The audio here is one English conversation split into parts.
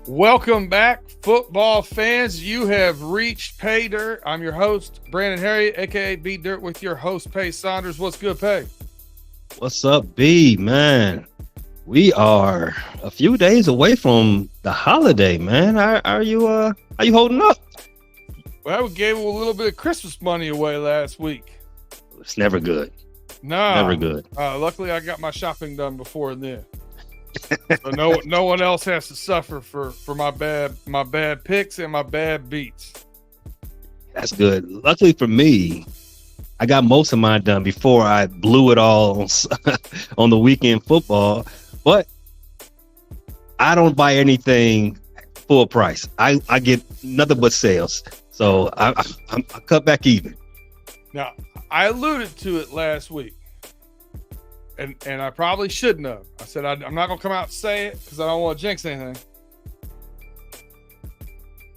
Welcome back, football fans. You have reached Pay Dirt. I'm your host, Brandon Herriott, a.k.a. B Dirt, with your host, Pay Saunders. What's good, Pay? What's up, B, man? We are a few days away from the holiday, man. Are you holding up? Well, we gave a little bit of Christmas money away last week. It's never good. No. Never good. Luckily, I got my shopping done before then. So no one else has to suffer for my bad picks and my bad beats. That's good. Luckily for me, I got most of mine done before I blew it all on the weekend football. But I don't buy anything full price. I get nothing but sales. So I cut back even. Now, I alluded to it last week. And I probably shouldn't have. I said I'm not going to come out and say it because I don't want to jinx anything.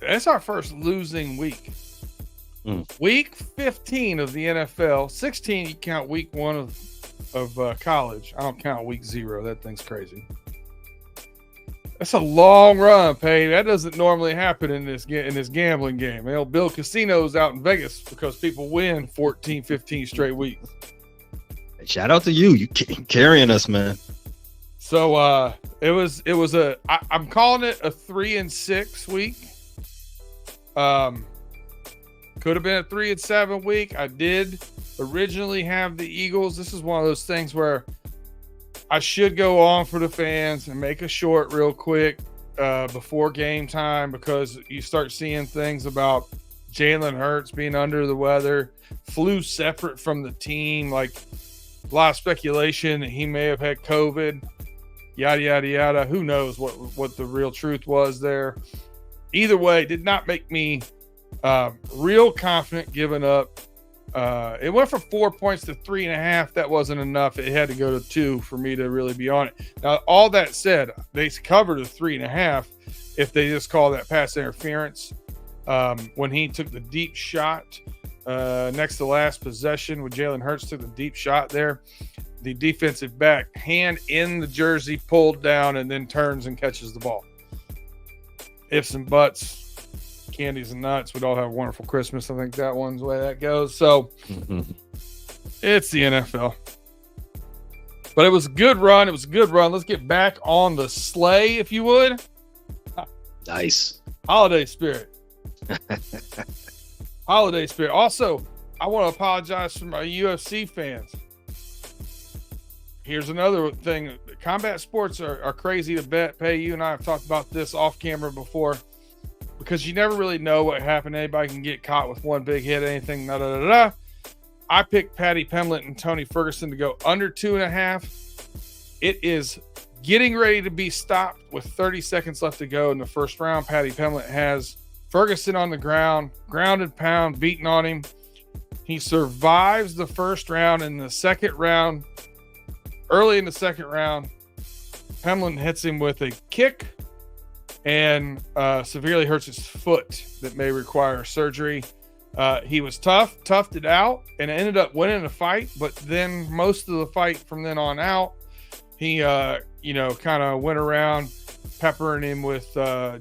It's our first losing week. Week 15 of the NFL. 16, you count week 1 of college. I don't count week 0. That thing's crazy. That's a long run, Pay. That doesn't normally happen in this gambling game. They'll build casinos out in Vegas because people win 14, 15 straight weeks. Shout out to you. You carrying us, man. So I'm calling it a 3-6 week. Could have been a 3-7 week. I did originally have the Eagles. This is one of those things where I should go on for the fans and make a short real quick before game time, because you start seeing things about Jalen Hurts being under the weather, flew separate from the team, like a lot of speculation that he may have had COVID, yada, yada, yada. Who knows what the real truth was there. Either way, did not make me real confident giving up. It went from 4 points to 3.5. That wasn't enough. It had to go to 2 for me to really be on it. Now, all that said, they covered a 3.5 if they just call that pass interference. When he took the deep shot next to last possession, when Jalen Hurts took the deep shot there, the defensive back, hand in the jersey, pulled down, and then turns and catches the ball. Ifs and buts, candies and nuts. We'd all have a wonderful Christmas. I think that one's the way that goes. So It's the NFL. But it was a good run. Let's get back on the sleigh, if you would. Nice. Holiday spirit. Holiday spirit. Also, I want to apologize for my UFC fans. Here's another thing. Combat sports are crazy to bet. Pay, you and I have talked about this off camera before, because you never really know what happened. Anybody can get caught with one big hit, anything. I picked Paddy Pimblett and Tony Ferguson to go under 2.5. It is getting ready to be stopped with 30 seconds left to go in the first round. Paddy Pimblett has Ferguson on the ground, grounded pound, beating on him. He survives the first round. In the second round, early in the second round, Pimblett hits him with a kick and severely hurts his foot that may require surgery. He was toughed it out, and ended up winning the fight. But then most of the fight from then on out, he kind of went around peppering him with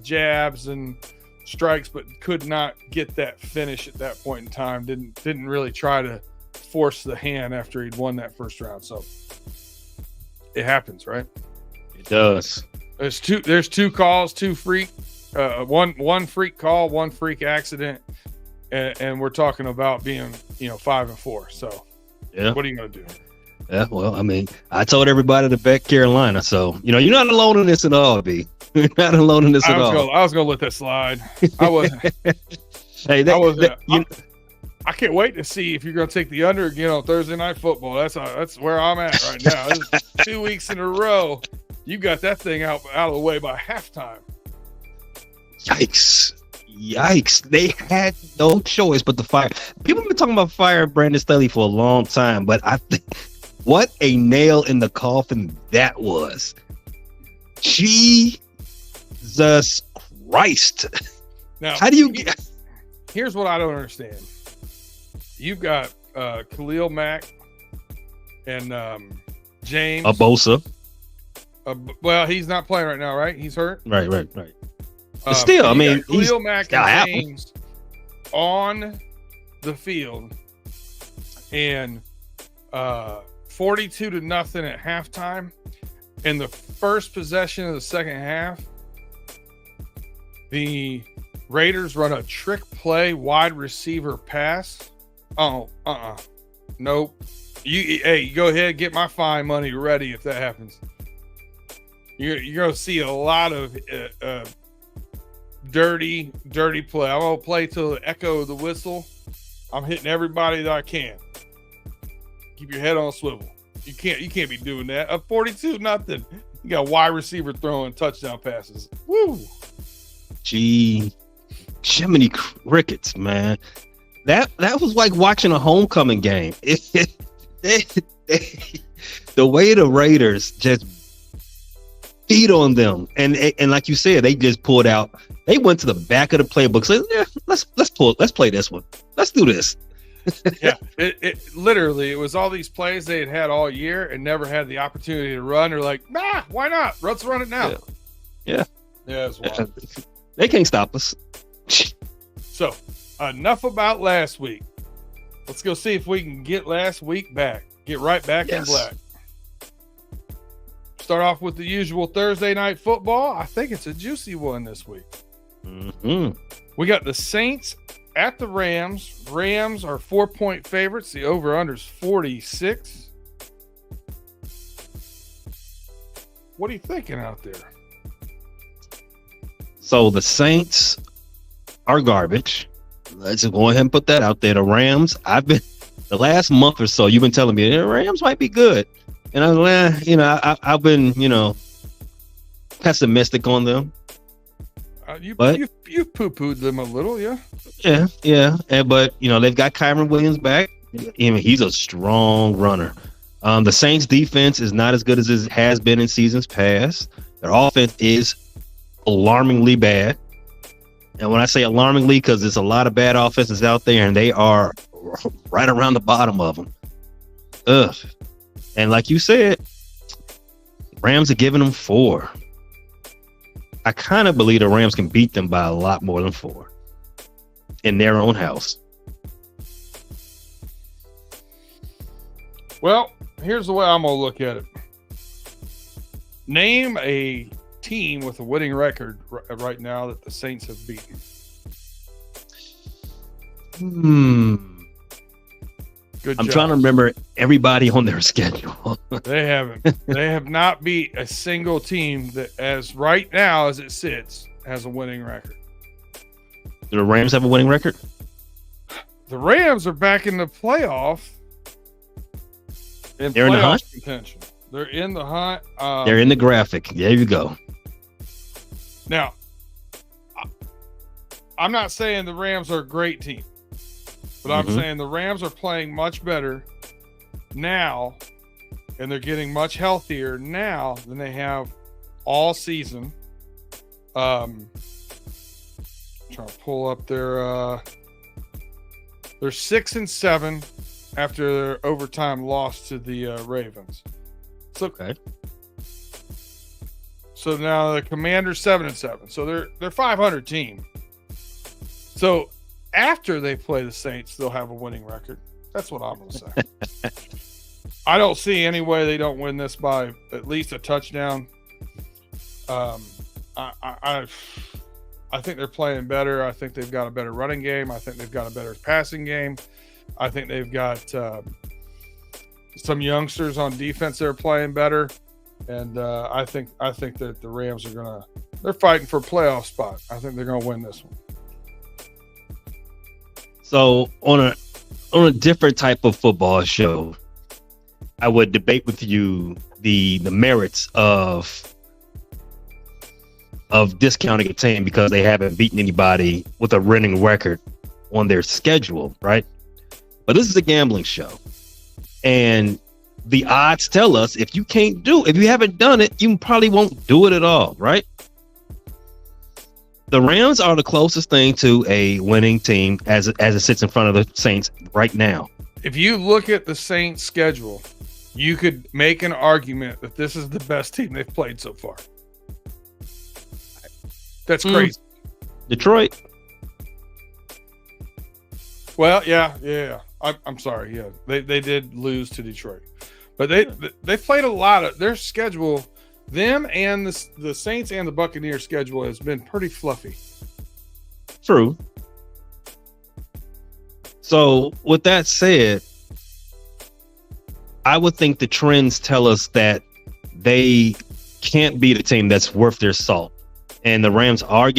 jabs and strikes, but could not get that finish at that point in time. Didn't really try to force the hand after he'd won that first round. So it happens, right? It does. There's two calls, two freak, one freak call, one freak accident, and we're talking about being 5-4. So yeah, what are you gonna do? Yeah, well, I mean, I told everybody to bet Carolina, so you're not alone in this at all, B. You're not alone in this at all. I was gonna let that slide. I wasn't. Hey, I can't wait to see if you're gonna take the under again on Thursday Night Football. That's where I'm at right now. This is 2 weeks in a row. You got that thing out of the way by halftime. Yikes. They had no choice but to fire. People have been talking about firing Brandon Staley for a long time, but I think what a nail in the coffin that was. Jesus Christ. Now, how do you get... Here's what I don't understand. You've got Khalil Mack and James. Bosa. Well, he's not playing right now, right? He's hurt. Right. But still, I mean, Khalil Mack and James on the field, and 42-0 at halftime. In the first possession of the second half, the Raiders run a trick play wide receiver pass. Nope. You go ahead, get my fine money ready if that happens. You're going to see a lot of dirty play. I'm going to play till the echo of the whistle. I'm hitting everybody that I can. Keep your head on a swivel. You can't be doing that. 42-0. You got a wide receiver throwing touchdown passes. Woo! Gee, Jiminy Crickets, man. That was like watching a homecoming game. The way the Raiders just beat on them, and like you said, they just pulled out. They went to the back of the playbook. Said, "Yeah, let's play this one. Let's do this." Yeah, it literally, it was all these plays they had all year and never had the opportunity to run. They're like, nah, why not? Let's run it now. Yeah. It's wild. They can't stop us. So, enough about last week. Let's go see if we can get last week back. Get right back in black. Start off with the usual Thursday night football. I think it's a juicy one this week. Mm-hmm. We got the Saints at the Rams. Rams are 4-point favorites. The over-under is 46. What are you thinking out there? So the Saints are garbage. Let's just go ahead and put that out there. The Rams, the last month or so, you've been telling me the Rams might be good. And I've been, pessimistic on them. You've poo-pooed them a little, yeah? Yeah. But, they've got Kyron Williams back. He's a strong runner. The Saints defense is not as good as it has been in seasons past. Their offense is alarmingly bad. And when I say alarmingly, because there's a lot of bad offenses out there, and they are right around the bottom of them. Ugh. And like you said, Rams are giving them 4. I kind of believe the Rams can beat them by a lot more than 4 in their own house. Well, here's the way I'm going to look at it. Name a team with a winning record right now that the Saints have beaten. Good job. I'm trying to remember everybody on their schedule. They haven't. They have not beat a single team that, as right now as it sits, has a winning record. Do the Rams have a winning record? The Rams are back in the playoff. They're in the hunt? Contention. They're in the hunt. They're in the graphic. There you go. Now, I'm not saying the Rams are a great team, but I'm saying the Rams are playing much better now, and they're getting much healthier now than they have all season. Trying to pull up they're 6-7 after their overtime loss to the Ravens. So, okay. So now the Commanders 7-7. So they're 500 team. So after they play the Saints, they'll have a winning record. That's what I'm going to say. I don't see any way they don't win this by at least a touchdown. I think they're playing better. I think they've got a better running game. I think they've got a better passing game. I think they've got some youngsters on defense that are playing better. And I think that the Rams are they're fighting for a playoff spot. I think they're going to win this one. So on a different type of football show, I would debate with you the merits of discounting a team because they haven't beaten anybody with a winning record on their schedule, right? But this is a gambling show, and the odds tell us if you haven't done it, you probably won't do it at all, right? The Rams are the closest thing to a winning team as it sits in front of the Saints right now. If you look at the Saints' schedule, you could make an argument that this is the best team they've played so far. That's crazy. Detroit. Well, yeah. I'm sorry. Yeah, they did lose to Detroit, but they played a lot of their schedule. Them and the Saints and the Buccaneers schedule has been pretty fluffy. True. So with that said, I would think the trends tell us that they can't beat a team that's worth their salt, and the Rams are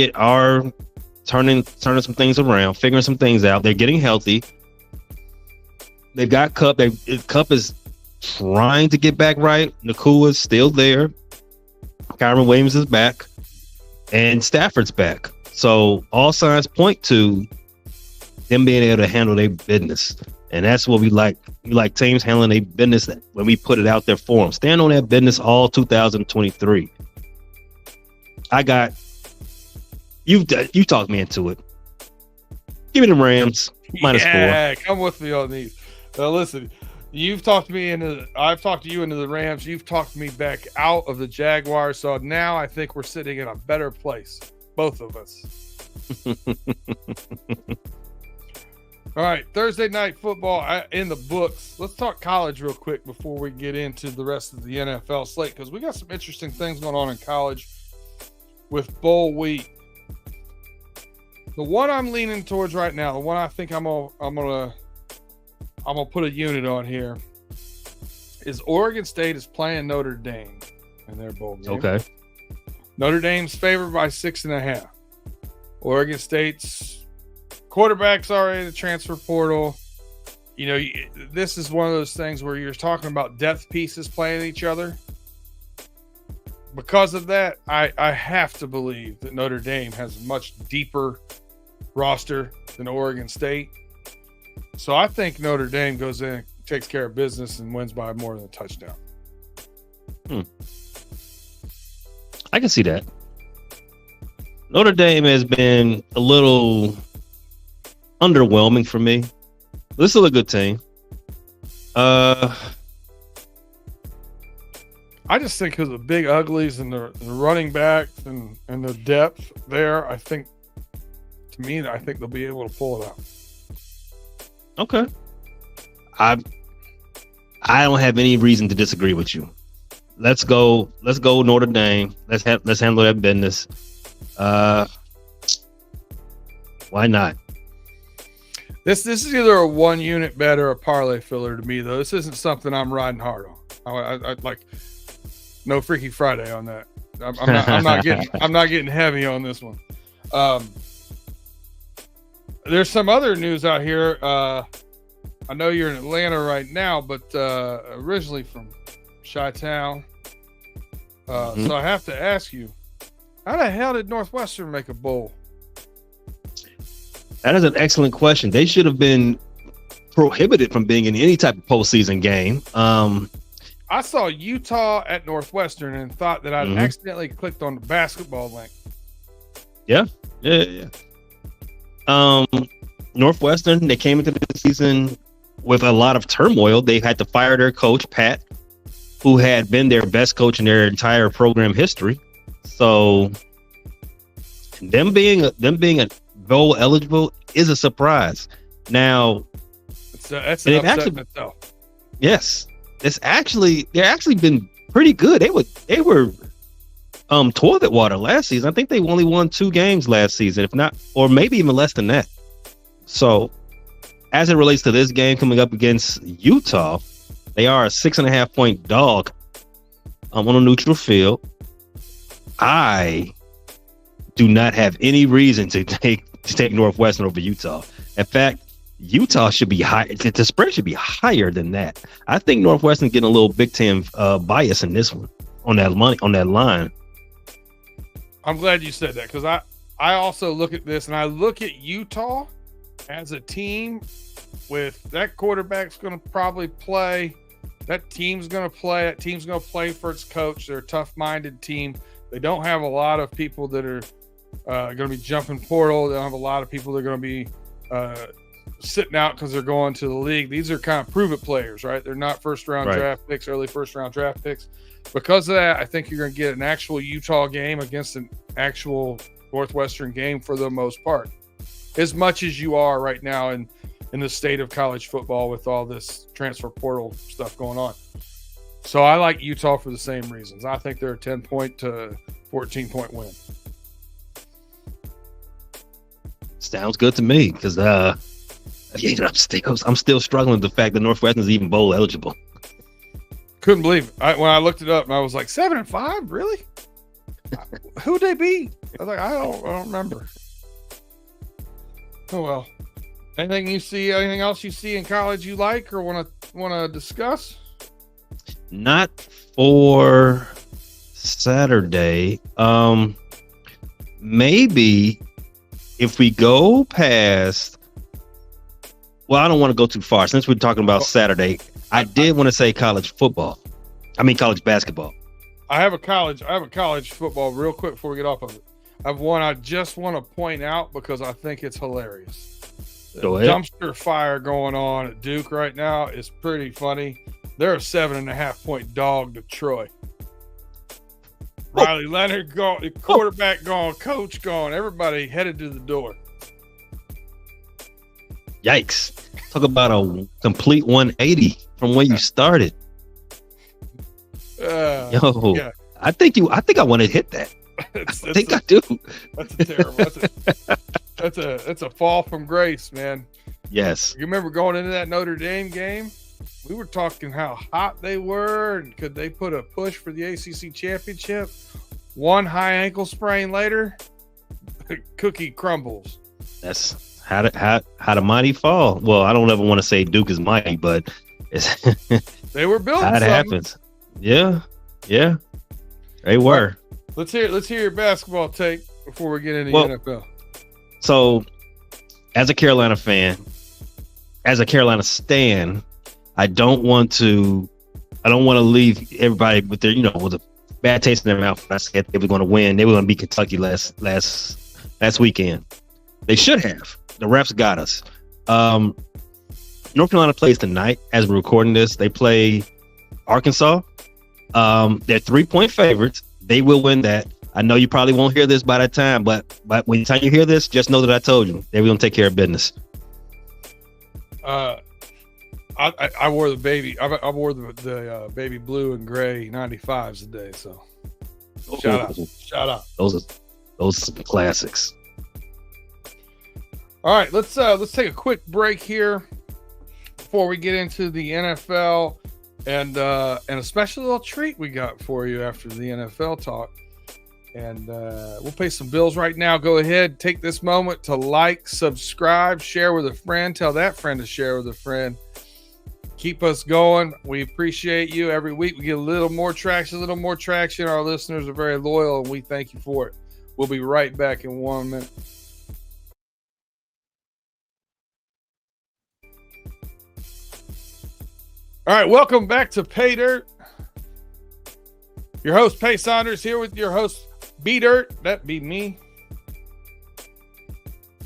turning some things around, figuring some things out. They're getting healthy. They've got Cup. Cup is trying to get back right. Nakua's still there. Kyron Williams is back, and Stafford's back. So all signs point to them being able to handle their business, and that's what we like. We like teams handling their business when we put it out there for them. Stand on that business all 2023. I got you talked me into it. Give me the Rams -4. Yeah, come with me on these. Now listen, I've talked you into the Rams. You've talked me back out of the Jaguars. So now I think we're sitting in a better place, both of us. All right, Thursday night football in the books. Let's talk college real quick before we get into the rest of the NFL slate, because we got some interesting things going on in college with bowl week. The one I'm leaning towards right now, the one I think I'm gonna put a unit on here, is Oregon State is playing Notre Dame in their bowl game. Okay. Notre Dame's favored by 6.5. Oregon State's quarterback's already in the transfer portal. You know, this is one of those things where you're talking about depth pieces playing each other. Because of that, I have to believe that Notre Dame has a much deeper roster than Oregon State. So I think Notre Dame goes in, takes care of business, and wins by more than a touchdown. I can see that. Notre Dame has been a little underwhelming for me. This is a good team. I just think because of the big uglies and the running backs and the depth there, I think they'll be able to pull it out. Okay. I don't have any reason to disagree with you. Let's go Notre Dame. Let's handle that business. Why not? This is either a 1 unit bet or a parlay filler to me, though. This isn't something I'm riding hard on. I like no Freaky Friday on that. I'm not getting heavy on this one. There's some other news out here. I know you're in Atlanta right now, but originally from Chi-Town. So I have to ask you, how the hell did Northwestern make a bowl? That is an excellent question. They should have been prohibited from being in any type of postseason game. I saw Utah at Northwestern and thought that I'd accidentally clicked on the basketball link. Yeah. Northwestern, they came into the season with a lot of turmoil. They had to fire their coach, Pat, who had been their best coach in their entire program history. So them being a bowl eligible is a surprise. Now, that's an upset in itself. Yes, they're actually been pretty good. They were toilet water last season. I think they only won 2 games last season, if not, or maybe even less than that. So, as it relates to this game coming up against Utah, they are a 6.5 point dog on a neutral field. I do not have any reason to take Northwestern over Utah. In fact, Utah should be high. The spread should be higher than that. I think Northwestern getting a little Big Ten bias in this one on that line. I'm glad you said that, because I also look at this and I look at Utah as a team with that quarterback's going to probably play. That team's going to play. That team's going to play for its coach. They're a tough-minded team. They don't have a lot of people that are going to be jumping portal. They don't have a lot of people that are going to be sitting out because they're going to the league. These are kind of prove-it players, right? They're not first-round draft picks, early first-round draft picks. Because of that, I think you're going to get an actual Utah game against an actual Northwestern game for the most part, as much as you are right now in the state of college football with all this transfer portal stuff going on. So I like Utah for the same reasons. I think they're a 10-point to 14-point win. Sounds good to me because I'm still struggling with the fact that Northwestern is even bowl eligible. Couldn't believe it. When I looked it up, and I was like, 7-5, really? Who'd they beat? I was like, I don't remember. Oh well. Anything else you see in college you like or want to discuss? Not for Saturday. Maybe if we go past, well, I don't want to go too far since we're talking about Saturday. I did want to say college basketball. I have a college football real quick before we get off of it. I have one I just want to point out because I think it's hilarious. Go ahead. Dumpster fire going on at Duke right now is pretty funny. They're a 7.5-point dog to Troy. Riley Leonard gone, quarterback gone, coach gone, everybody headed to the door. Yikes. Talk about a complete 180 from where you started. Yeah. I think I want to hit that. I do. That's a terrible. That's a fall from grace, man. Yes. You remember going into that Notre Dame game? We were talking how hot they were and could they put a push for the ACC championship? One high ankle sprain later, cookie crumbles. That's how the mighty fall. Well, I don't ever want to say Duke is mighty, but it's they were building how it happens. Yeah. They were. Let's hear your basketball take before we get into the NFL. So, as a Carolina fan, as a Carolina stan, I don't want to leave everybody with their, with a bad taste in their mouth. I said they were going to win. They were going to beat Kentucky last weekend. They should have. The refs got us. North Carolina plays tonight as we're recording this. They play Arkansas. They're 3-point favorites. They will win that. I know you probably won't hear this by that time, but when the time you hear this, just know that I told you they were going to take care of business. I wore the baby. I wore the baby blue and gray 95s today. So shout out. Those are some classics. All right, let's take a quick break here before we get into the NFL and a special little treat we got for you after the NFL talk. And we'll pay some bills right now. Go ahead, take this moment to like, subscribe, share with a friend, tell that friend to share with a friend. Keep us going. We appreciate you. Every week we get a little more traction. Our listeners are very loyal, and we thank you for it. We'll be right back in 1 minute. All right, welcome back to Pay Dirt. Your host, Pay Saunders, here with your host, B Dirt. That'd be me.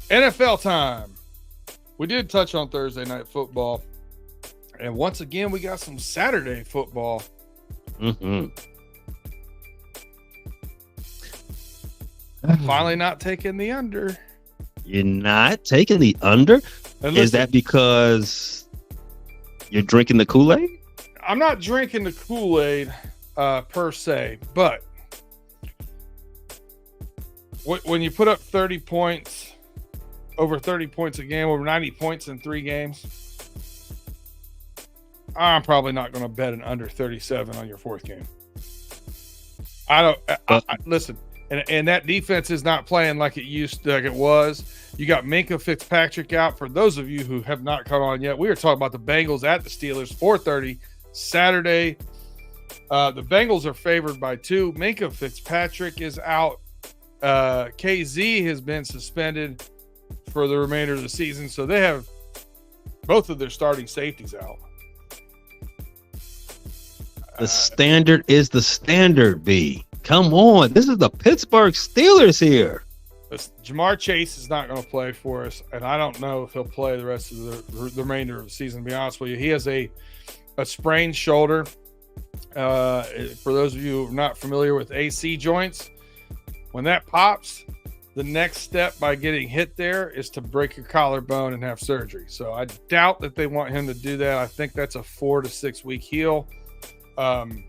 NFL time. We did touch on Thursday night football. And once again, we got some Saturday football. Mm-hmm. Finally not taking the under. You're not taking the under? Is that because you're drinking the Kool-Aid? I'm not drinking the Kool-Aid per se, but when you put up 30 points, over 30 points a game, over 90 points in 3 games, I'm probably not going to bet an under 37 on your 4th game. Listen, and that defense is not playing like it was. You got Minkah Fitzpatrick out. For those of you who have not caught on yet, we were talking about the Bengals at the Steelers, 4:30 Saturday. The Bengals are favored by 2. Minkah Fitzpatrick is out. KZ has been suspended for the remainder of the season, so they have both of their starting safeties out. The standard is the standard, B. Come on. This is the Pittsburgh Steelers here. Jamar Chase is not going to play for us, and I don't know if he'll play the rest of the remainder of the season, to be honest with you. He has a sprained shoulder. For those of you who are not familiar with AC joints, when that pops, the next step by getting hit there is to break your collarbone and have surgery. So I doubt that they want him to do that. I think that's a 4 to 6 week heal. And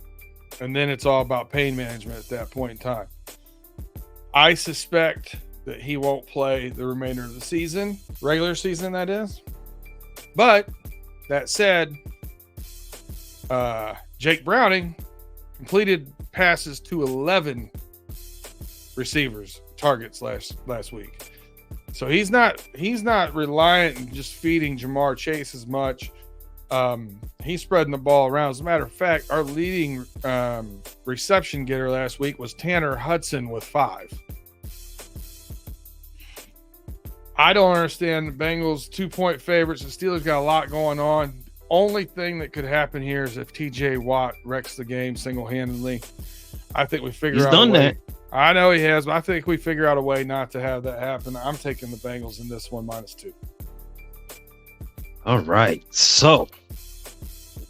then it's all about pain management at that point in time. I suspect that he won't play the remainder of the season, regular season, that is. But that said, Jake Browning completed passes to 11 receivers targets last week. So he's not reliant and just feeding Jamar Chase as much. He's spreading the ball around. As a matter of fact, our leading reception getter last week was Tanner Hudson with 5. I don't understand the Bengals 2-point favorites. The Steelers got a lot going on. Only thing that could happen here is if TJ Watt wrecks the game single-handedly. I think we figure out a way. That. I know he has, but I think we figure out a way not to have that happen. I'm taking the Bengals in this one -2. All right. So,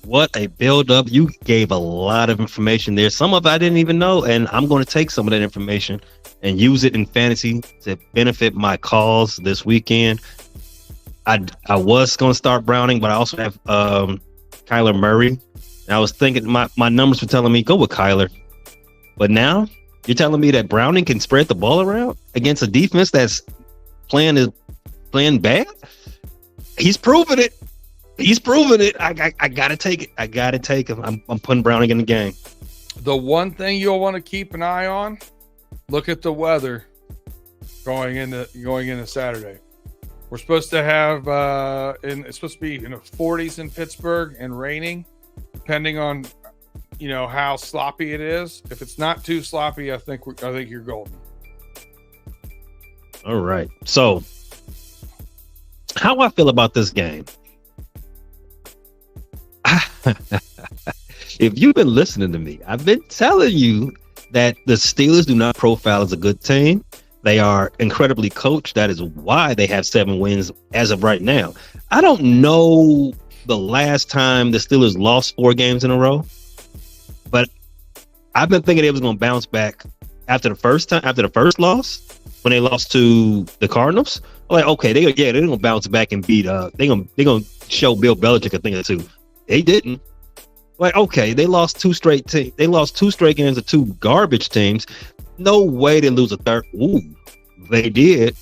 what a build-up. You gave a lot of information there. Some of it I didn't even know, and I'm going to take some of that information and use it in fantasy to benefit my cause this weekend. I was going to start Browning, but I also have Kyler Murray. And I was thinking my numbers were telling me go with Kyler. But now you're telling me that Browning can spread the ball around against a defense that's playing bad? He's proven it. I got to take it. I got to take him. I'm putting Browning in the game. The one thing you'll want to keep an eye on, look at the weather going into Saturday. We're supposed to have it's supposed to be in the 40s in Pittsburgh and raining, depending on how sloppy it is. If it's not too sloppy, I think you're golden. All right. So, how I feel about this game? If you've been listening to me, I've been telling you that the Steelers do not profile as a good team. They are incredibly coached. That is why they have 7 wins as of right now. I don't know the last time the Steelers lost 4 games in a row, but I've been thinking they was going to bounce back after the first loss when they lost to the Cardinals. I'm like, okay, they're going to bounce back and beat. They're going to show Bill Belichick a thing or two. They didn't. Like, okay, they lost 2 straight teams. They lost 2 straight games to 2 garbage teams. No way they lose a third. Ooh, they did.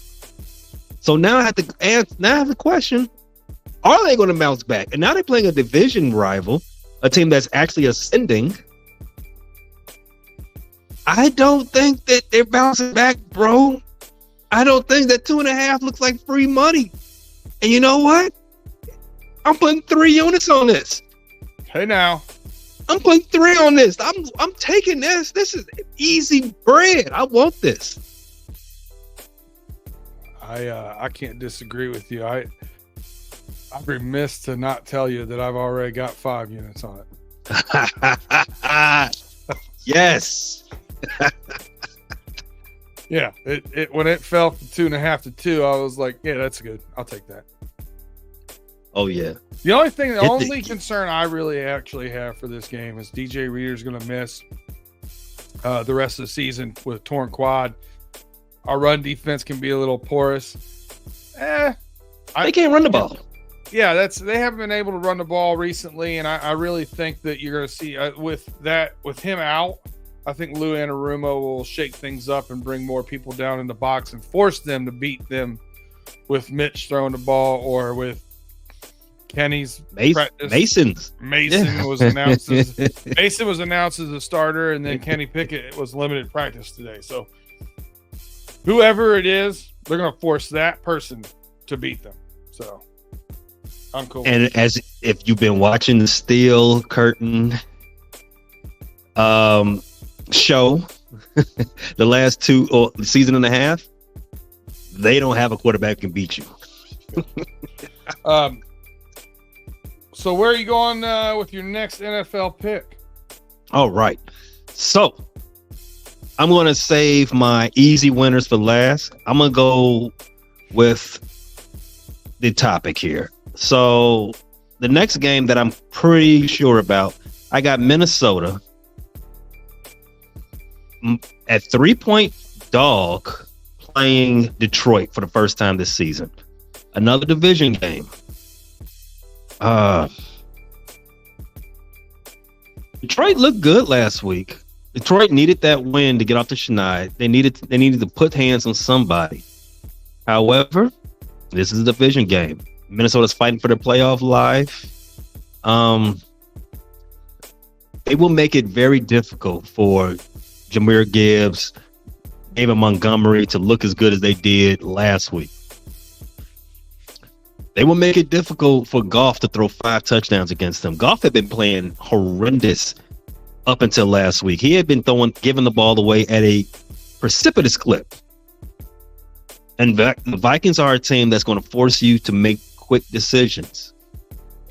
So now I have to ask. Now I have a question: are they going to bounce back? And now they're playing a division rival, a team that's actually ascending. I don't think that they're bouncing back, bro. I don't think that 2.5 looks like free money. And you know what? I'm putting 3 units on this. Hey, now. I'm putting 3 on this. I'm taking this. This is easy bread. I want this. I can't disagree with you. I'm remiss to not tell you that I've already got 5 units on it. Yes. Yeah. It when it fell from 2.5 to 2, I was like, yeah, that's good. I'll take that. Oh yeah. The only concern I really actually have for this game is DJ Reader's going to miss the rest of the season with a torn quad. Our run defense can be a little porous. They can't run the ball. Yeah, they haven't been able to run the ball recently, and I really think that you're going to see with him out. I think Lou Anarumo will shake things up and bring more people down in the box and force them to beat them with Mitch throwing the ball or with Kenny's practice. Mason was announced as a starter, and then Kenny Pickett was limited practice today. So whoever it is, they're going to force that person to beat them. So I'm cool. And as if you've been watching the Steel Curtain show the last 2 or season and a half, they don't have a quarterback who can beat you. So where are you going with your next NFL pick? All right. So I'm going to save my easy winners for last. I'm going to go with the topic here. So the next game that I'm pretty sure about, I got Minnesota at 3-point dog playing Detroit for the first time this season. Another division game. Detroit looked good last week. Detroit needed that win to get off the schneid. They needed to put hands on somebody. However, this is a division game. Minnesota's fighting for their playoff life. They will make it very difficult for Jahmyr Gibbs, David Montgomery to look as good as they did last week. They will make it difficult for Goff to throw 5 touchdowns against them. Goff had been playing horrendous up until last week. He had been giving the ball away at a precipitous clip. And the Vikings are a team that's going to force you to make quick decisions.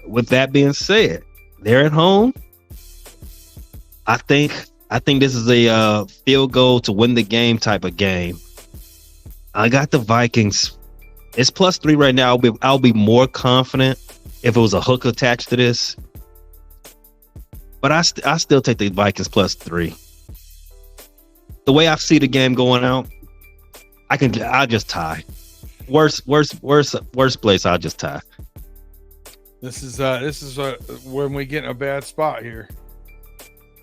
With that being said, they're at home. I think this is a field goal to win the game type of game. I got the Vikings. It's +3 right now. I'll be more confident if it was a hook attached to this. But I still take the Vikings +3. The way I see the game going out, I'll just tie. Worst place, I'll just tie. This is when we get in a bad spot here.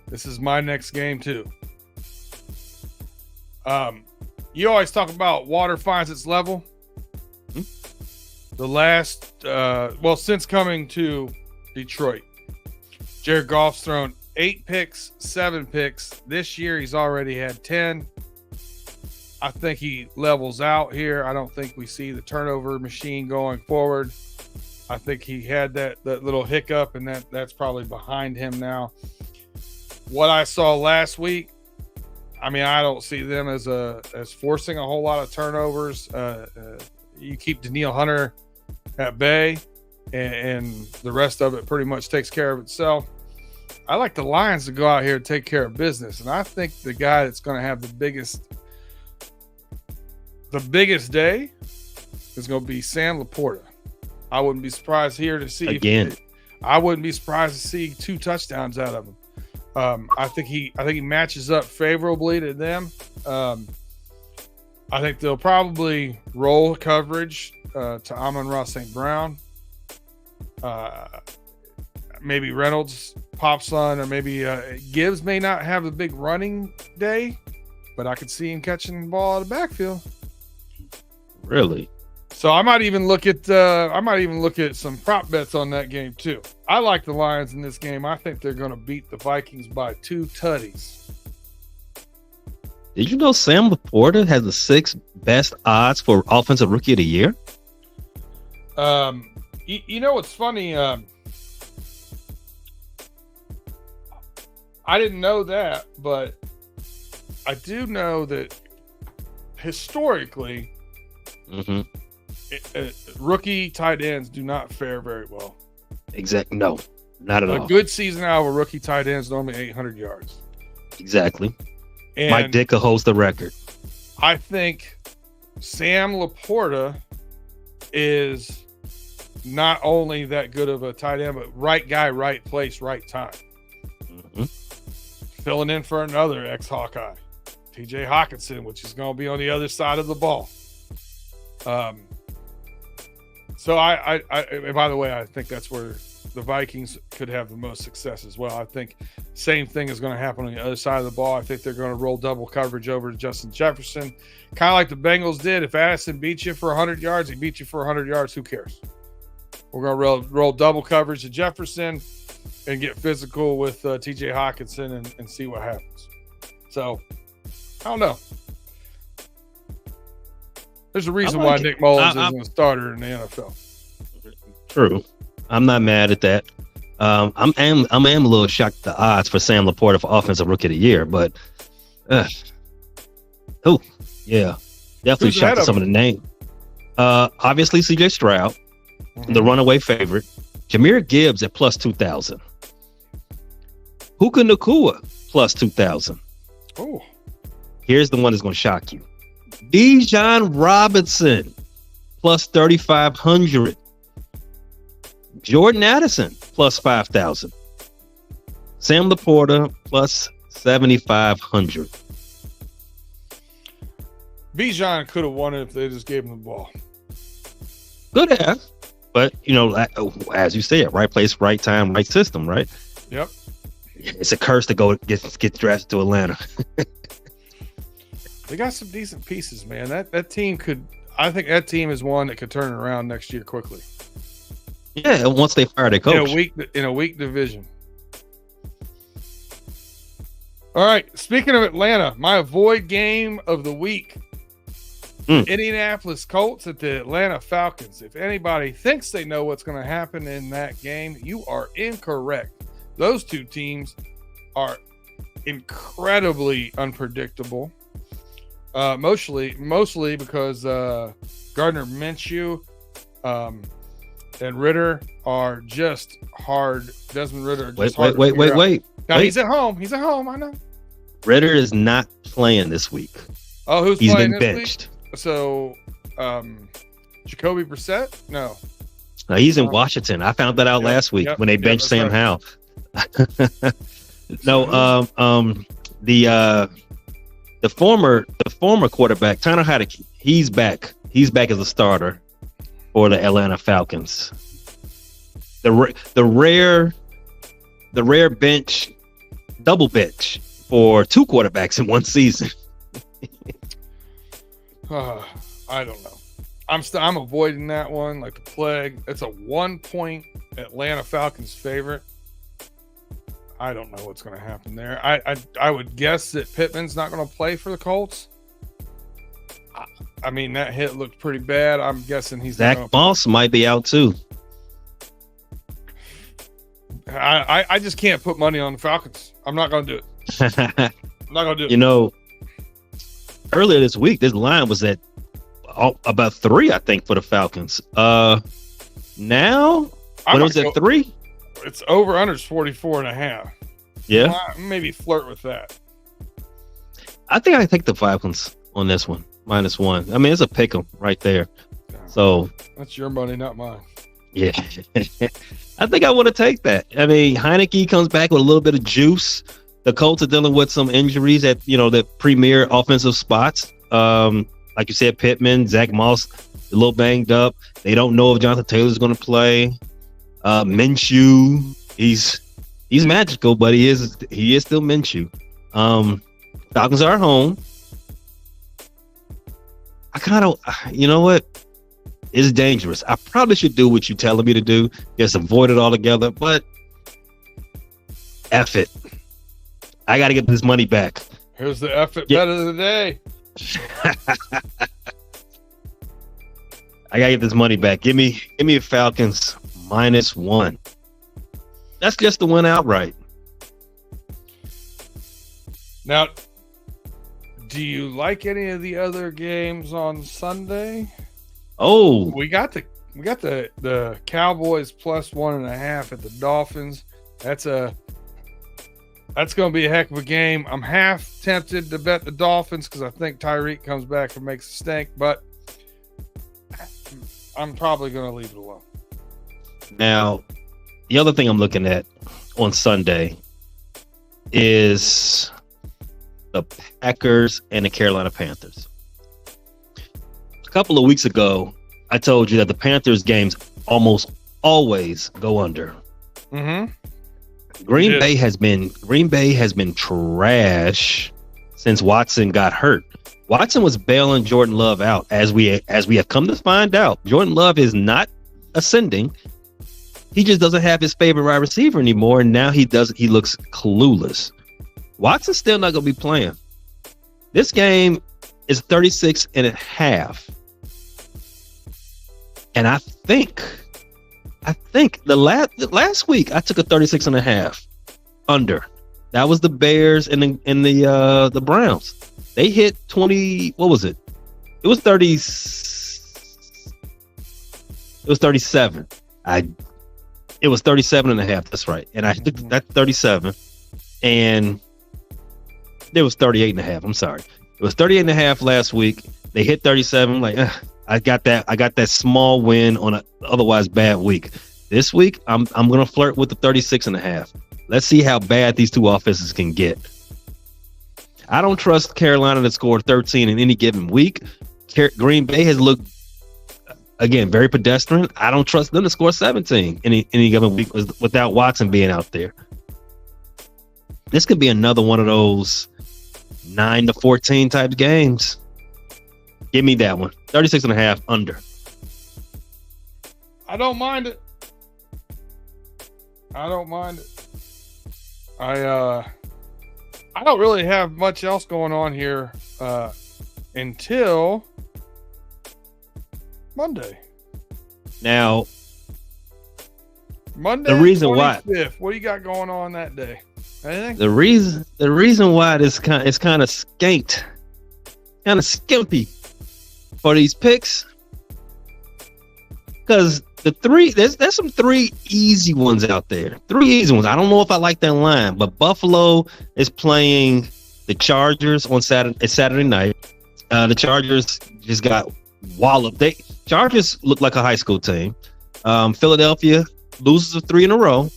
This is my next game too. You always talk about water finds its level. The last, since coming to Detroit, Jared Goff's thrown 8 picks, 7 picks. This year he's already had 10. I think he levels out here. I don't think we see the turnover machine going forward. I think he had that little hiccup, and that's probably behind him now. What I saw last week, I mean, I don't see them as forcing a whole lot of turnovers. You keep Danielle Hunter at bay, and the rest of it pretty much takes care of itself. I like the Lions to go out here and take care of business, and I think the guy that's going to have the biggest day is going to be Sam Laporta. I wouldn't be surprised here to see again. I wouldn't be surprised to see 2 touchdowns out of him. I think he matches up favorably to them. I think they'll probably roll coverage to Amon-Ra St. Brown. Maybe Reynolds pops on, or maybe Gibbs may not have a big running day, but I could see him catching the ball out of the backfield. Really? So I might even look at some prop bets on that game too. I like the Lions in this game. I think they're going to beat the Vikings by 2 tutties. Did you know Sam Laporta has the 6th best odds for Offensive Rookie of the Year? You know what's funny? I didn't know that, but I do know that historically, rookie tight ends do not fare very well. Exactly. No, not at all. A good season out of a rookie tight end is normally 800 yards. Exactly. And Mike Ditka holds the record. I think Sam Laporta is not only that good of a tight end, but right guy, right place, right time. Filling in for another ex-Hawkeye, TJ Hawkinson, which is going to be on the other side of the ball. So I by the way, I think that's where the Vikings could have the most success as well. I think same thing is going to happen on the other side of the ball. I think they're going to roll double coverage over to Justin Jefferson, kind of like the Bengals did. If Addison beats you for 100 yards, he beat you for 100 yards. Who cares? We're going to roll double coverage to Jefferson and get physical with TJ Hawkinson and see what happens. So, I don't know. There's a reason why Nick Mullins isn't a starter in the NFL. True. I'm not mad at that. I'm a little shocked at the odds for Sam Laporta for Offensive Rookie of the Year, but definitely shocked at some of the names. Obviously, CJ Stroud, the runaway favorite. Jahmyr Gibbs at +2,000. Puka Nacua +2,000. Oh, here's the one that's going to shock you. Bijan Robinson +3,500. Jordan Addison +5,000. Sam Laporta +7,500. Bijan could have won it if they just gave him the ball. Good have. But, as you said, right place, right time, right system, right? Yep. It's a curse to go get drafted to Atlanta. They got some decent pieces, man. That team could – I think that team is one that could turn it around next year quickly. Yeah, once they fire their coach. In a weak division. All right, speaking of Atlanta, my avoid game of the week. Indianapolis Colts at the Atlanta Falcons. If anybody thinks they know what's going to happen in that game, you are incorrect. Those two teams are incredibly unpredictable. Mostly because Gardner Minshew and Ritter are just hard. Desmond Ritter. Wait. Now he's at home. He's at home. I know. Ritter is not playing this week. Oh, he's playing been this benched. Week? So, Jacoby Brissett? No. No, he's in Washington. I found that out last week when they benched Sam Howell. No, the former quarterback, Tanner Heinicke, he's back. He's back as a starter for the Atlanta Falcons. The rare bench, double bench for two quarterbacks in one season. I don't know. I'm avoiding that one like the plague. It's a 1-point Atlanta Falcons favorite. I don't know what's going to happen there. I would guess that Pittman's not going to play for the Colts. I mean, that hit looked pretty bad. I'm guessing he's Zach Moss might be out too. I just can't put money on the Falcons. I'm not going to do it. I'm not going to do it. Earlier this week, this line was at about 3, I think, for the Falcons. Now, what was it, 3? It's over under 44.5. Yeah. Maybe flirt with that. I think I take the Falcons on this one, -1. I mean, it's a pick 'em right there. So that's your money, not mine. Yeah. I think I want to take that. I mean, Heinicke comes back with a little bit of juice. The Colts are dealing with some injuries at, the premier offensive spots. Like you said, Pittman, Zach Moss, a little banged up. They don't know if Jonathan Taylor's going to play. Minshew, he's magical, but he is still Minshew. Falcons are home. I kind of, you know what? It's dangerous. I probably should do what you're telling me to do. Just avoid it altogether. But F it. I got to get this money back. Here's the F it bet of the day. I got to get this money back. Give me a Falcons -1. That's just the win outright. Now, do you like any of the other games on Sunday? Oh, we got the Cowboys +1.5 at the Dolphins. That's going to be a heck of a game. I'm half tempted to bet the Dolphins because I think Tyreek comes back and makes a stink, but I'm probably going to leave it alone. Now, the other thing I'm looking at on Sunday is the Packers and the Carolina Panthers. A couple of weeks ago, I told you that the Panthers games almost always go under. Mm-hmm. Green Bay has been trash since Watson got hurt. Watson was bailing Jordan Love out, as we have come to find out. Jordan Love is not ascending. He just doesn't have his favorite wide receiver anymore, and now he looks clueless. Watson's still not going to be playing. This game is 36.5. And I think the last week I took a 36.5 under. That was the Bears and the Browns. They hit 20. What was it? It was 30. It was 37. It was 37.5. That's right. And I took that 37, and it was 38.5. I'm sorry. It was 38.5 last week. They hit 37. Like, I got that small win on an otherwise bad week. This week, I'm gonna flirt with the 36.5. Let's see how bad these two offenses can get. I don't trust Carolina to score 13 in any given week. Green Bay has looked, again, very pedestrian. I don't trust them to score 17 in any given week without Watson being out there. This could be another one of those 9-14 type games. Give me that one. 36.5 under. I don't mind it. I don't really have much else going on here until Monday. Now, Monday, the reason 25th. why. What do you got going on that day? Anything? The reason why it's kind of skanked, kind of skimpy for these picks, because there's some 3 easy ones out there. 3 easy ones. I don't know if I like that line, but Buffalo is playing the Chargers on Saturday night. The Chargers just got walloped. Chargers look like a high school team. Philadelphia loses 3 in a row.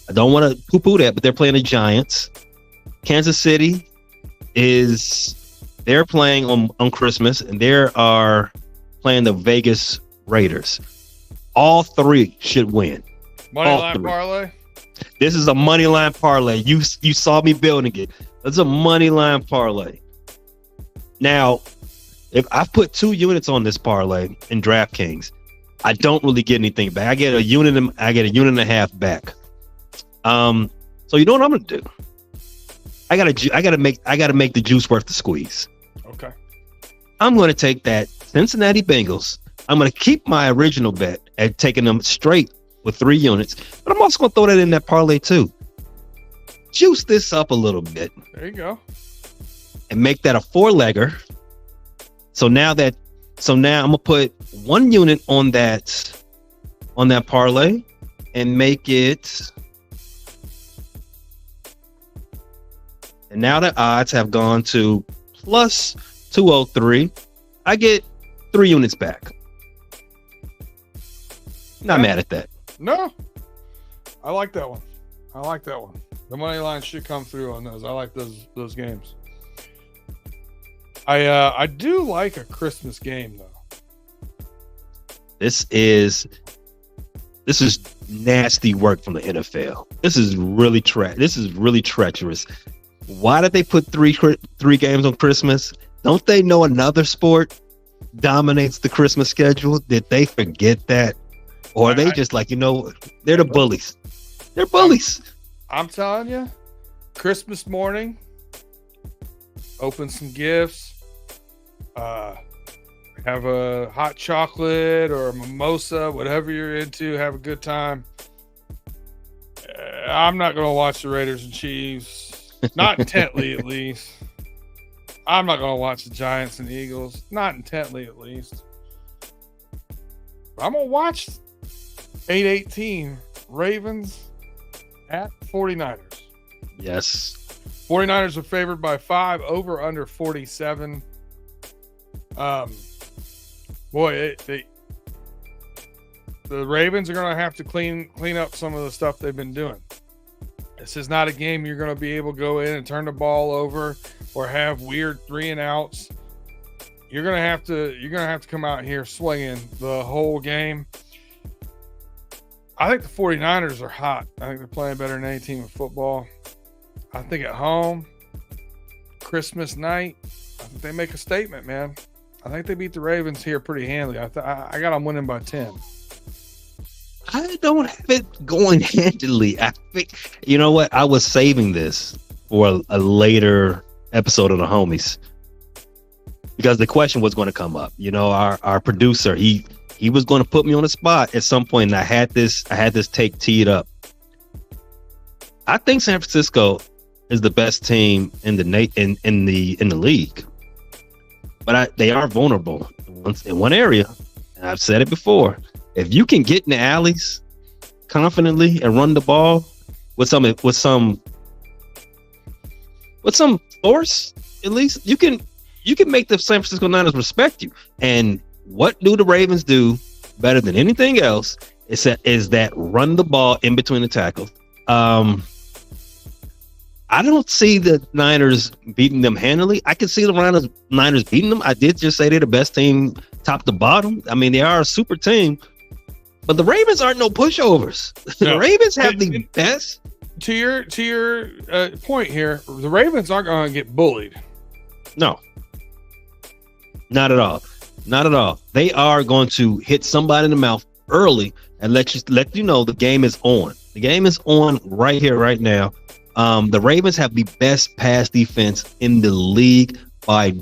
I don't want to poo-poo that, but they're playing the Giants. Kansas City they're playing on Christmas, and they are playing the Vegas Raiders. All 3 should win. Moneyline parlay. This is a money line parlay. You saw me building it. It's a money line parlay. Now, if I put 2 units on this parlay in DraftKings, I don't really get anything back. I get a unit and a half back. So you know what I'm gonna do? I gotta make the juice worth the squeeze. Okay. I'm gonna take that Cincinnati Bengals. I'm gonna keep my original bet at taking them straight with 3 units, but I'm also gonna throw that in that parlay too. Juice this up a little bit. There you go. And make that a 4-legger. So now I'm gonna put 1 unit on that parlay and make it. And now the odds have gone to plus 203. I get 3 units back. Not mad at that. No, I like that one. The money line should come through on those. I like those games. I do like a Christmas game though. This is nasty work from the NFL. This is really treacherous. Why did they put 3 games on Christmas? Don't they know another sport dominates the Christmas schedule? Did they forget that? Or are they just like, they're the bullies. They're bullies. I'm telling you, Christmas morning, open some gifts, have a hot chocolate or a mimosa, whatever you're into, have a good time. I'm not going to watch the Raiders and Chiefs. Not intently, at least. I'm not going to watch the Giants and Eagles. Not intently, at least. But I'm going to watch 8-18 Ravens at 49ers. Yes. 49ers are favored by 5, over under 47. The Ravens are going to have to clean up some of the stuff they've been doing. This is not a game you're going to be able to go in and turn the ball over or have weird 3 and outs. You're going to have to come out here swinging the whole game. I think the 49ers are hot. I think they're playing better than any team in football. I think at home, Christmas night, I think they make a statement, man. I think they beat the Ravens here pretty handily. I got them winning by 10. I don't have it going handily. I think, you know what? I was saving this for a later episode of the homies because the question was going to come up. Our producer, he was going to put me on the spot at some point, and I had this take teed up. I think San Francisco is the best team in the league, but they are vulnerable in one area. And I've said it before. If you can get in the alleys confidently and run the ball with some force, at least you can make the San Francisco Niners respect you. And what do the Ravens do better than anything else? Is that run the ball in between the tackles. I don't see the Niners beating them handily. I can see the Niners beating them. I did just say they're the best team top to bottom. I mean, they are a super team, but the Ravens aren't no pushovers. No. The Ravens have the best. To your point here, the Ravens aren't going to get bullied. No, not at all. Not at all. They are going to hit somebody in the mouth early and let you know the game is on. The game is on right here, right now. The Ravens have the best pass defense in the league by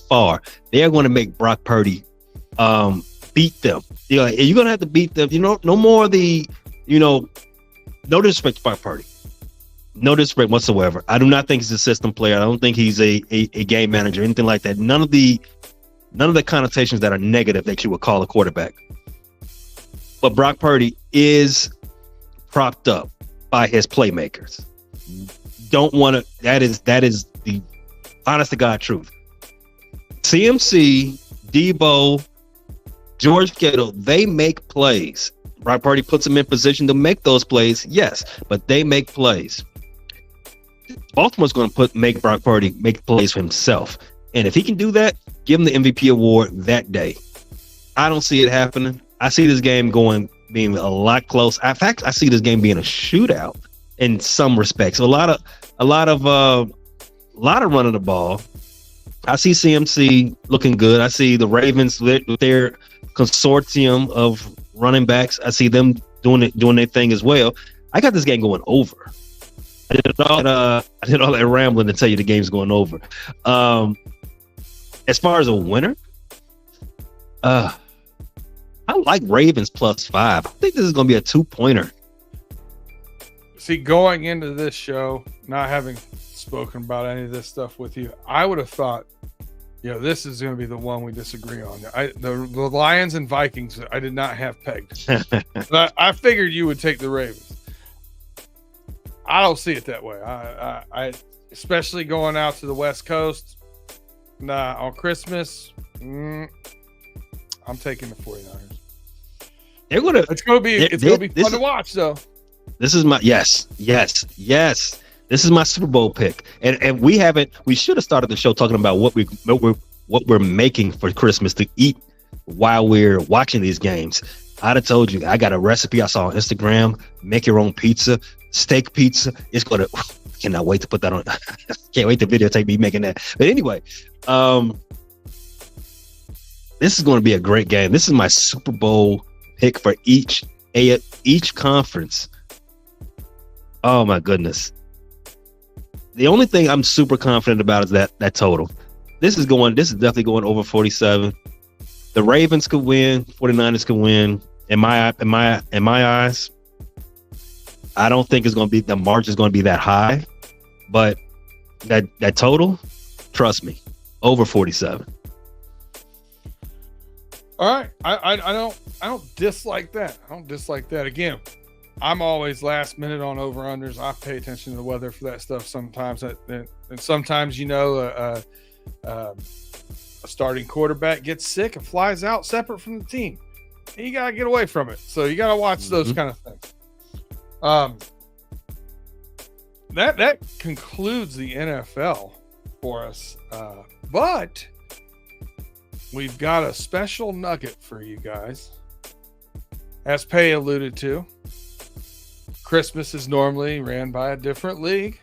far. They are going to make Brock Purdy beat them. You're going to have to beat them. No more the, no disrespect to Brock Purdy. No disrespect whatsoever. I do not think he's a system player. I don't think he's a game manager, anything like that. None of the connotations that are negative that you would call a quarterback. But Brock Purdy is propped up by his playmakers. Don't want to. That is the honest to God truth. CMC, Debo, George Kittle, they make plays. Brock Purdy puts them in position to make those plays, yes, but they make plays. Baltimore's going to make Brock Purdy make plays for himself, and if he can do that, give him the MVP award that day. I don't see it happening. I see this game being a lot close. In fact, I see this game being a shootout in some respects. A lot of running the ball. I see CMC looking good. I see the Ravens with their consortium of running backs. I see them doing their thing as well. I got this game going over. I did all that rambling to tell you the game's going over. As far as a winner, I like Ravens +5. I think this is going to be a 2-pointer. See, going into this show, not having spoken about any of this stuff with you, I would have thought, this is going to be the one we disagree on. The Lions and Vikings, I did not have pegged. But I figured you would take the Ravens. I don't see it that way. I especially going out to the West Coast on Christmas. I'm taking the 49ers. It's gonna be fun to watch though. This is my yes. This is my Super Bowl pick, and we should have started the show talking about what we're making for Christmas to eat while we're watching these games. I'd have told you I got a recipe I saw on Instagram. Make your own pizza, steak pizza. It's gonna. Cannot wait to put that on. Can't wait to videotape me making that. But anyway, this is going to be a great game. This is my Super Bowl pick for each conference. Oh my goodness. The only thing I'm super confident about is that total. This is definitely going over 47. The Ravens could win, 49ers could win. In my eyes, I don't think the margin is going to be that high, but that total, trust me, over 47. All right, I don't dislike that. Again, I'm always last minute on over-unders. I pay attention to the weather for that stuff sometimes. And sometimes, a starting quarterback gets sick and flies out separate from the team. And you got to get away from it. So you got to watch those kind of things. That concludes the NFL for us. But we've got a special nugget for you guys. As Pay alluded to, Christmas is normally ran by a different league.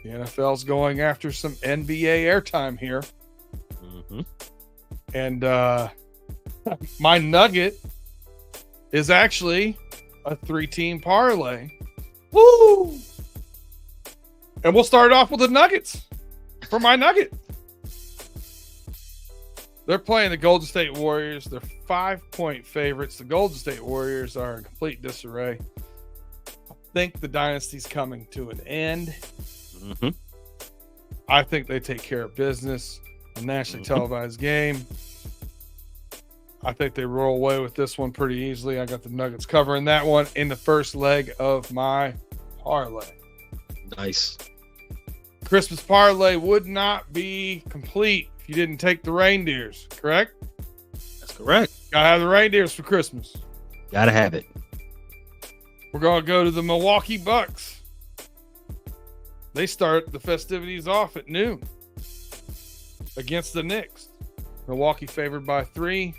The NFL's going after some NBA airtime here. Mm-hmm. And my nugget is actually a 3-team parlay. Woo! And we'll start off with the Nuggets for my nugget. They're playing the Golden State Warriors. They're 5-point favorites. The Golden State Warriors are in complete disarray. I think the dynasty's coming to an end. Mm-hmm. I think they take care of business. A nationally televised game. I think they roll away with this one pretty easily. I got the Nuggets covering that one in the first leg of my parlay. Nice. Christmas parlay would not be complete if you didn't take the reindeers, correct? That's correct. Gotta have the reindeers for Christmas. Gotta have it. We're going to go to the Milwaukee Bucks. They start the festivities off at noon against the Knicks. Milwaukee favored by 3.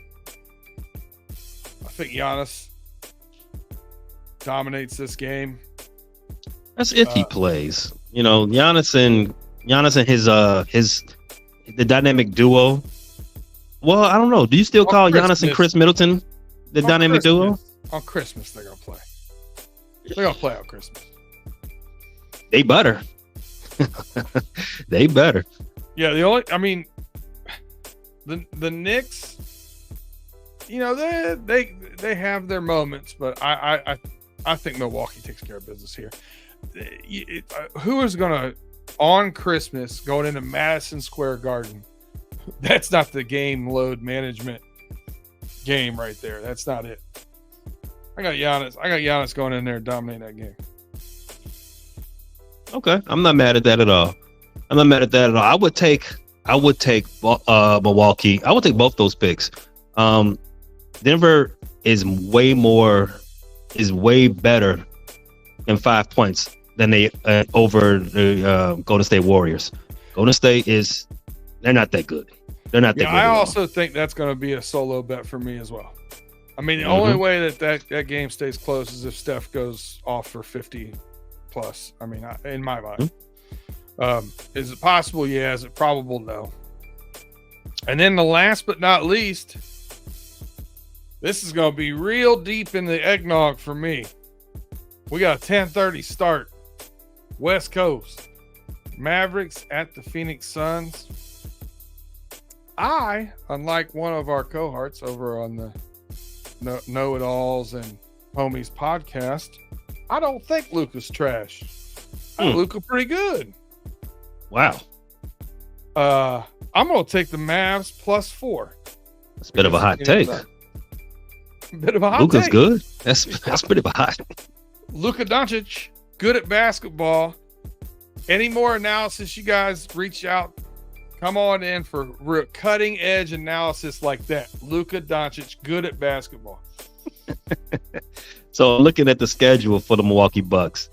I think Giannis dominates this game. That's if he plays. You know, Giannis and his the dynamic duo. Well, I don't know. Do you still call Giannis and Chris Middleton the dynamic duo? On Christmas, they're gonna play. They're gonna play on Christmas. They better. They better. Yeah, the Knicks, you know, they have their moments, but I think Milwaukee takes care of business here. Who is gonna on Christmas going into Madison Square Garden? That's not the game load management game right there. That's not it. I got Giannis going in there and dominating that game. Okay, I'm not mad at that at all. I would take Milwaukee. I would take both those picks. Denver is way better than 5 points than they over the Golden State Warriors. Golden State they're not that good. They're not that good. I also think that's going to be a solo bet for me as well. I mean, the only way that game stays close is if Steph goes off for 50 plus. I mean, in my mind. Is it possible? Yeah. Is it probable? No. And then the last but not least, this is going to be real deep in the eggnog for me. We got a 10:30 start. West Coast. Mavericks at the Phoenix Suns. Unlike one of our cohorts over on the Know-It-Alls and Homies podcast, I don't think Luka's trash. I think Luka pretty good. Wow. I'm going to take the Mavs +4. That's a bit of a hot take. Luka's good. That's pretty hot. Luka Doncic, good at basketball. Any more analysis you guys reach out, come on in for real cutting edge analysis like that. Luka Doncic, good at basketball. So looking at the schedule for the Milwaukee Bucks,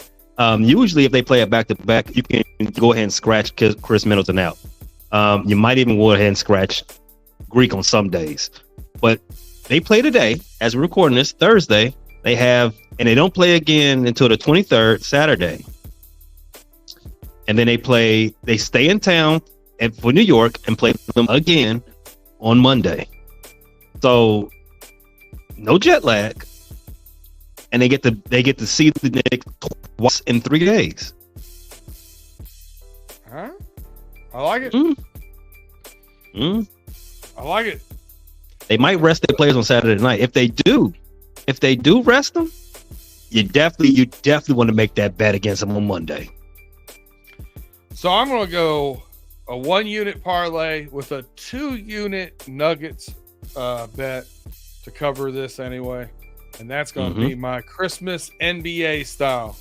usually if they play it back-to-back, you can go ahead and scratch Chris Middleton out. You might even go ahead and scratch Greek on some days. But they play today, as we're recording this, Thursday. And they don't play again until the 23rd, Saturday. And then they stay in town for New York and play them again on Monday. So no jet lag. And they get to see the Knicks twice in 3 days. Huh? I like it. I like it. They might rest their players on Saturday night. If they do rest them, you definitely want to make that bet against them on Monday. So I'm going to go a 1-unit parlay with a 2-unit Nuggets bet to cover this anyway. And that's going to be my Christmas NBA style.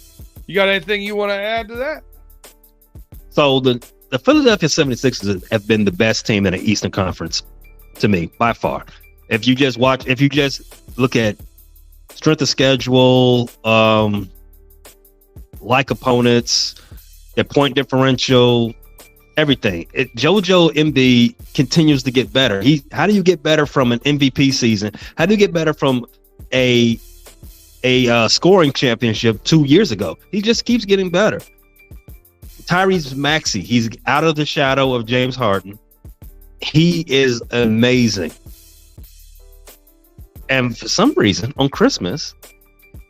You got anything you want to add to that? So the Philadelphia 76ers have been the best team in the Eastern Conference to me, by far. If you just look at strength of schedule, like opponents, their point differential, everything. JoJo Embiid continues to get better. How do you get better from an MVP season? How do you get better from a scoring championship 2 years ago? He just keeps getting better. Tyrese Maxey, he's out of the shadow of James Harden. He is amazing. And for some reason, on Christmas,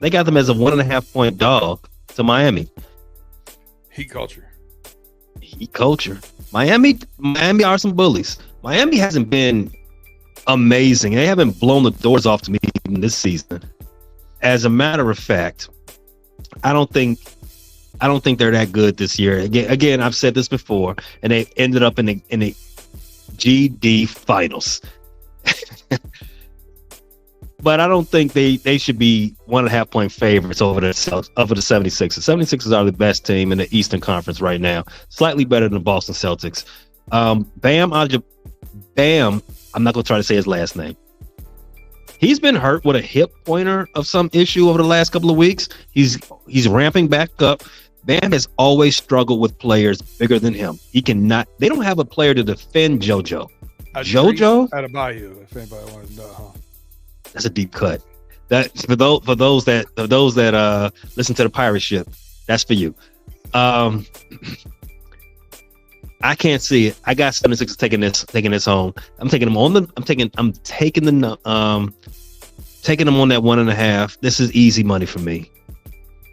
they got them as a 1.5-point dog to Miami. Heat culture. Miami are some bullies. Miami hasn't been amazing. They haven't blown the doors off to me even this season. As a matter of fact, I don't think they're that good this year. Again, I've said this before, and they ended up in the GD finals. But I don't think they should be 1.5-point favorites over the 76ers. 76ers are the best team in the Eastern Conference right now. Slightly better than the Boston Celtics. Bam, I'm not going to try to say his last name. He's been hurt with a hip pointer of some issue over the last couple of weeks. He's ramping back up. Bam has always struggled with players bigger than him. They don't have a player to defend JoJo. JoJo? Out of Bayou, if anybody wanted to know, huh? That's a deep cut. That for those that listen to the pirate ship, that's for you. I can't see it. I got 76 taking this home. I'm taking them on the. I'm taking them on that 1.5. This is easy money for me,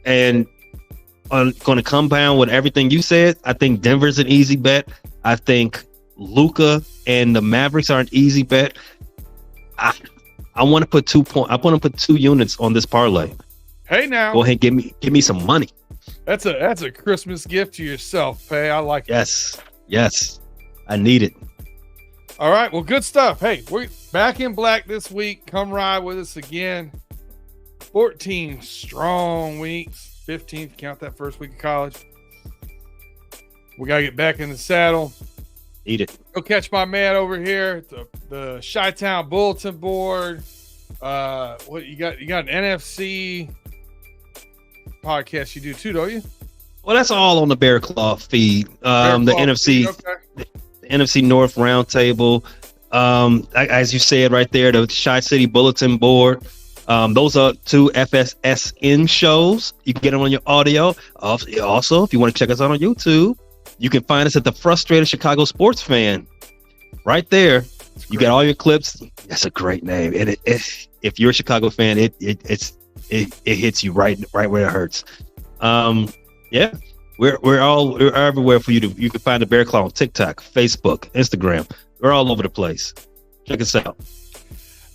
and I'm going to compound with everything you said. I think Denver's an easy bet. I think Luka and the Mavericks are an easy bet. I want to put 2 points. I want to put 2 units on this parlay. Hey, now go ahead, give me some money. That's a Christmas gift to yourself, Pay. I like it. Yes, I need it. All right, well, good stuff. Hey, we're back in black this week. Come ride with us again. 14 strong weeks. 15th, count that first week of college. We got to get back in the saddle. Eat it. Go catch my man over here at the Chi-Town bulletin board. What you got? You got an NFC podcast you do too, don't you? Well, that's all on the Bear Claw feed. The NFC, the NFC North Roundtable. As you said right there, the Chi-City bulletin board. Those are 2 FSSN shows. You can get them on your audio. Also, if you want to check us out on YouTube, you can find us at the Frustrated Chicago Sports Fan. Right there, you got all your clips. That's a great name. And if you're a Chicago fan, it hits you right where it hurts. Yeah, we're everywhere for you to. You can find the Bear Claw on TikTok, Facebook, Instagram. We're all over the place. Check us out.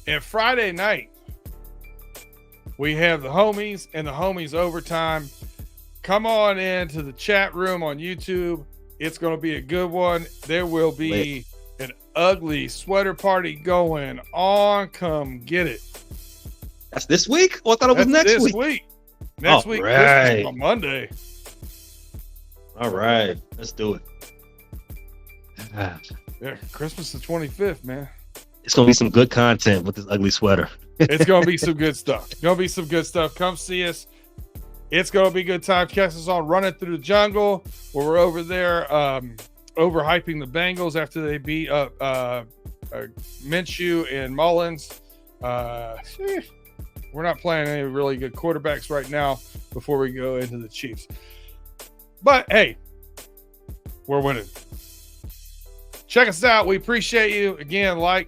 And Friday night, we have the homies and the homies overtime. Come on into the chat room on YouTube. It's going to be a good one. There will be an ugly sweater party going on. Come get it. That's this week? Oh, I thought it was next week. Next week, Christmas on Monday. All right, let's do it. Yeah, Christmas the 25th, man. It's going to be some good content with this ugly sweater. It's going to be some good stuff. Come see us. It's going to be a good time. Catch us on Running Through the Jungle, where we're over there overhyping the Bengals after they beat up Minshew and Mullins. We're not playing any really good quarterbacks right now before we go into the Chiefs. But, hey, we're winning. Check us out. We appreciate you. Again, like,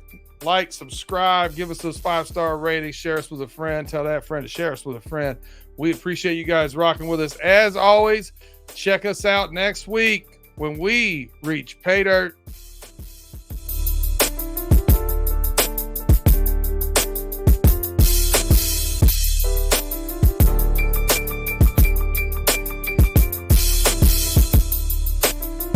subscribe, give us those 5-star ratings, share us with a friend, tell that friend to share us with a friend. We appreciate you guys rocking with us. As always, check us out next week when we reach Pay Dirt.